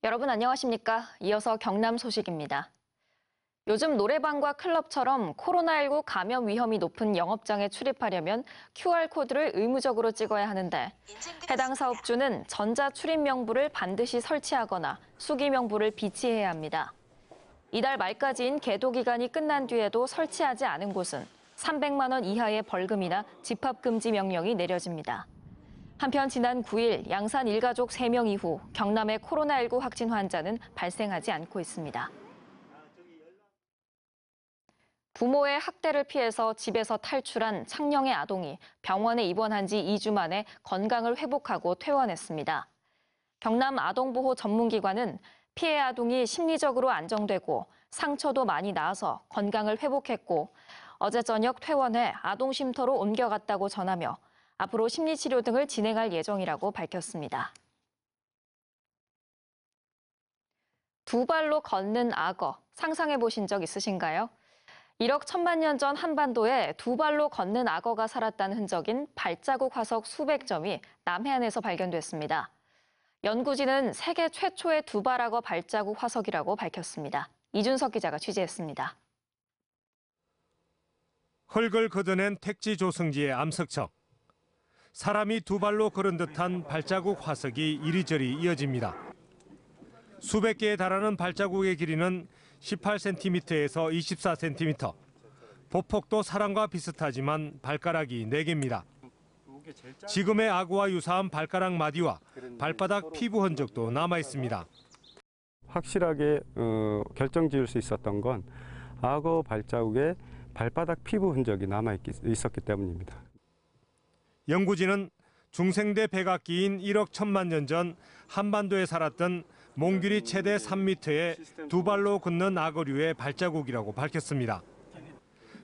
여러분 안녕하십니까? 이어서 경남 소식입니다. 요즘 노래방과 클럽처럼 코로나19 감염 위험이 높은 영업장에 출입하려면 QR코드를 의무적으로 찍어야 하는데 해당 사업주는 전자 출입 명부를 반드시 설치하거나 수기 명부를 비치해야 합니다. 이달 말까지인 계도 기간이 끝난 뒤에도 설치하지 않은 곳은 300만 원 이하의 벌금이나 집합금지 명령이 내려집니다. 한편 지난 9일 양산 일가족 3명 이후 경남의 코로나19 확진 환자는 발생하지 않고 있습니다. 부모의 학대를 피해서 집에서 탈출한 창녕의 아동이 병원에 입원한 지 2주 만에 건강을 회복하고 퇴원했습니다. 경남 아동보호 전문기관은 피해 아동이 심리적으로 안정되고 상처도 많이 나아서 건강을 회복했고 어제 저녁 퇴원해 아동쉼터로 옮겨갔다고 전하며 앞으로 심리치료 등을 진행할 예정이라고 밝혔습니다. 두 발로 걷는 악어, 상상해 보신 적 있으신가요? 1억 1천만 년 전 한반도에 두 발로 걷는 악어가 살았다는 흔적인 발자국 화석 수백 점이 남해안에서 발견됐습니다. 연구진은 세계 최초의 두발악어 발자국 화석이라고 밝혔습니다. 이준석 기자가 취재했습니다. 흙을 걷어낸 택지 조성지의 암석청. 사람이 두 발로 걸은 듯한 발자국 화석이 이리저리 이어집니다. 수백 개에 달하는 발자국의 길이는 18cm에서 24cm. 보폭도 사람과 비슷하지만 발가락이 4개입니다. 지금의 악어와 유사한 발가락 마디와 발바닥 피부 흔적도 남아 있습니다. 확실하게 결정지을 수 있었던 건 악어 발자국에 발바닥 피부 흔적이 남아 있었기 때문입니다. 연구진은 중생대 백악기인 1억 1천만 년 전 한반도에 살았던 몽길이 최대 3m의 두 발로 걷는 악어류의 발자국이라고 밝혔습니다.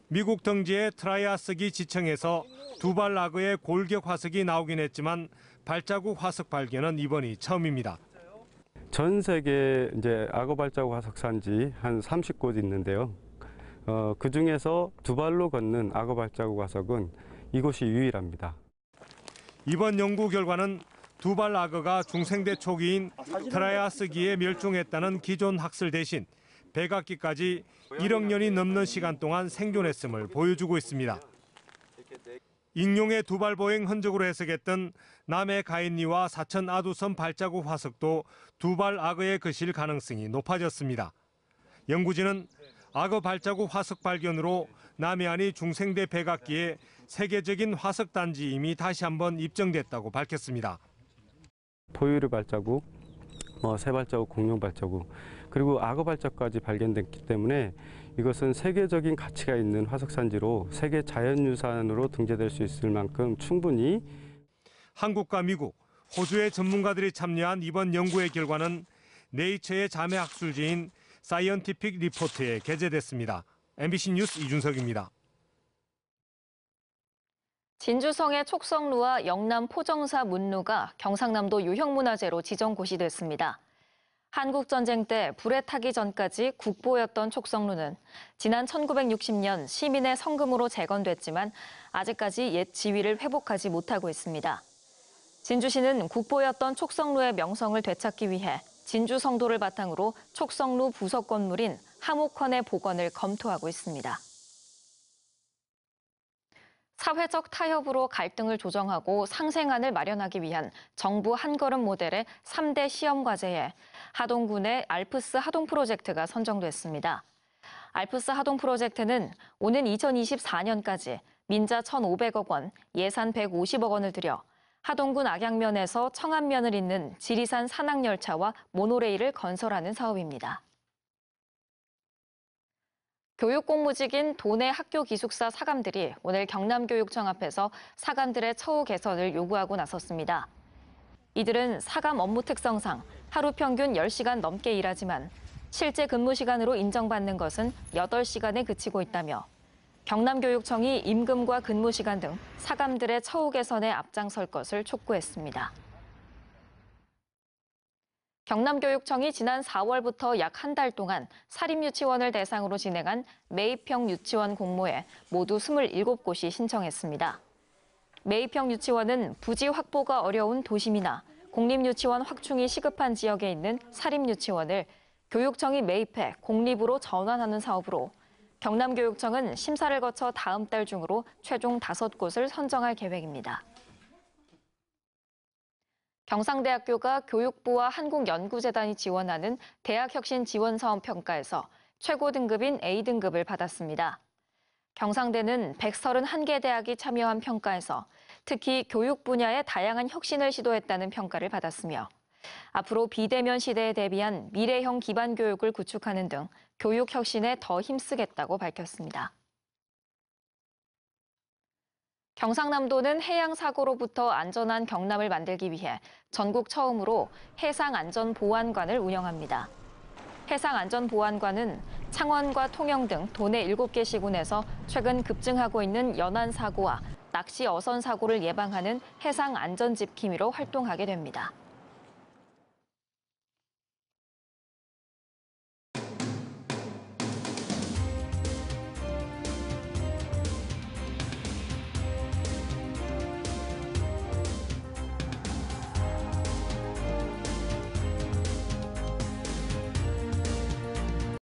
미국 덩지의 트라이아스기 지청에서 두발 악어의 골격 화석이 나오긴 했지만 발자국 화석 발견은 이번이 처음입니다. 전 세계 이제 악어 발자국 화석 산지 한 30곳 있는데요. 그 중에서 두 발로 걷는 악어 발자국 화석은 이곳이 유일합니다. 이번 연구 결과는 두발 악어가 중생대 초기인 트라이아스기에 멸종했다는 기존 학설 대신 백악기까지 1억 년이 넘는 시간 동안 생존했음을 보여주고 있습니다. 익룡의 두발 보행 흔적으로 해석했던 남해 가인리와 사천 아두섬 발자국 화석도 두발 악어의 것일 가능성이 높아졌습니다. 연구진은 악어 발자국 화석 발견으로 남해안이 중생대 백악기의 세계적인 화석 단지임이 다시 한번 입증됐다고 밝혔습니다. 포유류 발자국, 새 발자국, 공룡 발자국, 그리고 악어 발자국까지 발견됐기 때문에 이것은 세계적인 가치가 있는 화석산지로 세계 자연유산으로 등재될 수 있을 만큼 충분히 한국과 미국, 호주의 전문가들이 참여한 이번 연구의 결과는 네이처의 자매 학술지인 사이언티픽 리포트에 게재됐습니다. MBC 뉴스 이준석입니다. 진주성의 촉성루와 영남 포정사 문루가 경상남도 유형문화재로 지정고시됐습니다. 한국전쟁 때 불에 타기 전까지 국보였던 촉성루는 지난 1960년 시민의 성금으로 재건됐지만 아직까지 옛 지위를 회복하지 못하고 있습니다. 진주시는 국보였던 촉성루의 명성을 되찾기 위해 진주 성도를 바탕으로 촉성루 부속 건물인 하목헌의 복원을 검토하고 있습니다. 사회적 타협으로 갈등을 조정하고 상생안을 마련하기 위한 정부 한걸음 모델의 3대 시험 과제에 하동군의 알프스 하동 프로젝트가 선정됐습니다. 알프스 하동 프로젝트는 오는 2024년까지 민자 1,500억 원, 예산 150억 원을 들여 하동군 악양면에서 청안면을 잇는 지리산 산악열차와 모노레일을 건설하는 사업입니다. 교육공무직인 도내 학교 기숙사 사감들이 오늘 경남교육청 앞에서 사감들의 처우 개선을 요구하고 나섰습니다. 이들은 사감 업무 특성상 하루 평균 10시간 넘게 일하지만 실제 근무 시간으로 인정받는 것은 8시간에 그치고 있다며 경남교육청이 임금과 근무 시간 등 사감들의 처우 개선에 앞장설 것을 촉구했습니다. 경남교육청이 지난 4월부터 약 한 달 동안 사립유치원을 대상으로 진행한 매입형 유치원 공모에 모두 27곳이 신청했습니다. 매입형 유치원은 부지 확보가 어려운 도심이나 공립유치원 확충이 시급한 지역에 있는 사립유치원을 교육청이 매입해 공립으로 전환하는 사업으로 경남교육청은 심사를 거쳐 다음 달 중으로 최종 5곳을 선정할 계획입니다. 경상대학교가 교육부와 한국연구재단이 지원하는 대학혁신 지원사업 평가에서 최고 등급인 A등급을 받았습니다. 경상대는 131개 대학이 참여한 평가에서 특히 교육 분야의 다양한 혁신을 시도했다는 평가를 받았으며 앞으로 비대면 시대에 대비한 미래형 기반 교육을 구축하는 등 교육 혁신에 더 힘쓰겠다고 밝혔습니다. 경상남도는 해양 사고로부터 안전한 경남을 만들기 위해 전국 처음으로 해상안전보안관을 운영합니다. 해상안전보안관은 창원과 통영 등 도내 7개 시군에서 최근 급증하고 있는 연안 사고와 낚시 어선 사고를 예방하는 해상 안전 지킴이로 활동하게 됩니다.